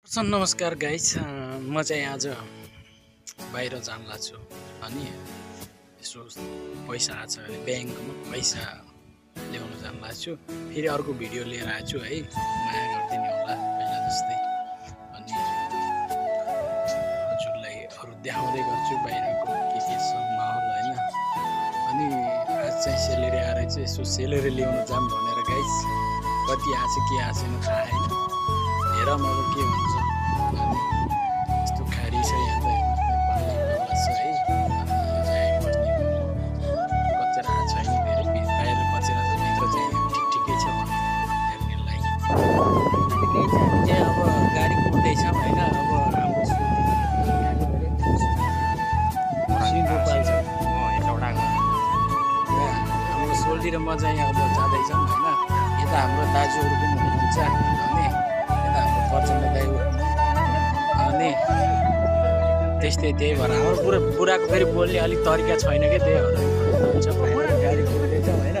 नमस्कार गाइस, म चाहिँ आज बाहिर जान लाग्छु अनि यसो पैसा आछ भने ब्याङ्कमा पैसा ल्याउन जान लाग्छु। फेरि अर्को भिडियो लिएर आएको छु है, माया गरिदिनु होला पहिला जस्तै। अनि हजुरलाई अरू देखाउँदै गर्छु बाहिरको के छ माहौल हैन। अनि आज चाहिँ सेलेरी आएर चाहिँ यसो सेलेरी ल्याउन जाम भनेर गाइस, कति आछ के आछैन थाहा छैन। हेर अब के हुन्छ। यस्तो खारी छ यहाँ त, हेर्नुहोस् न, बल्ल छ है। बस्ने कचरा छैन, धेरै बाहिर कचरा छ, भित्र चाहिँ ठिकै छ हेर्नेलाई। चाहिँ अब गाडी कुद्दैछौँ होइन। अब हाम्रो सिन्धुपाल छ हाम्रो सोल्टी र म चाहिँ अब जाँदैछौँ होइन। यता हाम्रो दाजुहरू पनि हुनुहुन्छ अनि यता हाम्रो प्रचण्ड दाइ अनि त्यस्तै। त्यही भएर हाम्रो बुढाको फेरि बोल्ने अलिक तरिका छैन क्या, त्यही भएर गाडी कुद्दैछ होइन।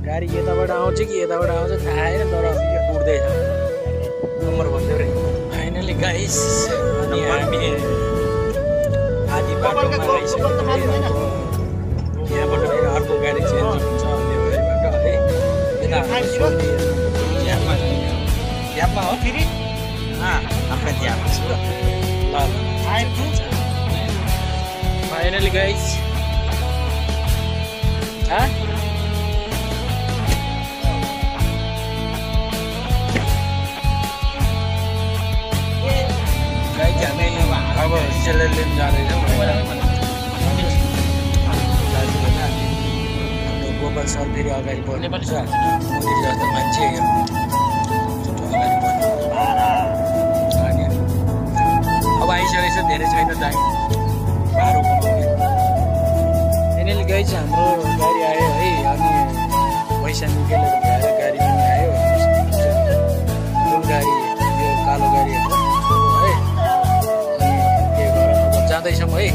गाडी यताबाट आउँछ कि यताबाट आउँछ थाहा छैन, तर कुद्दैछ। नम्बर भन्दै रे फाइनली गाइस। अनि हामी आधी बाटोमा आइसक्यौँ। यहाँबाट फेरि अर्को गाडी चेन्ज हुन्छ अन्य गाडीबाट है। यता ध्यानमा हो फेरि आफ्नो ध्यानमा छु र फाइनली गाइस। अब सेलेरी लिन जाँदैछौँ। गोपाल सर फेरि अगाडि बढ्नुपर्छ, मोदी जस्तो मान्छे अगाडि बढ्नु। अनि अब आइसकेको छ, धेरै छैन टाइम, 12 फाइनली गाइस हाम्रो गाडी आयो है। अनि पैसा निकालेर भएर गाडी पनि आयो। जुन गाडी यो कालो गाडी है, अनि के गरौँ अब जाँदैछौँ है।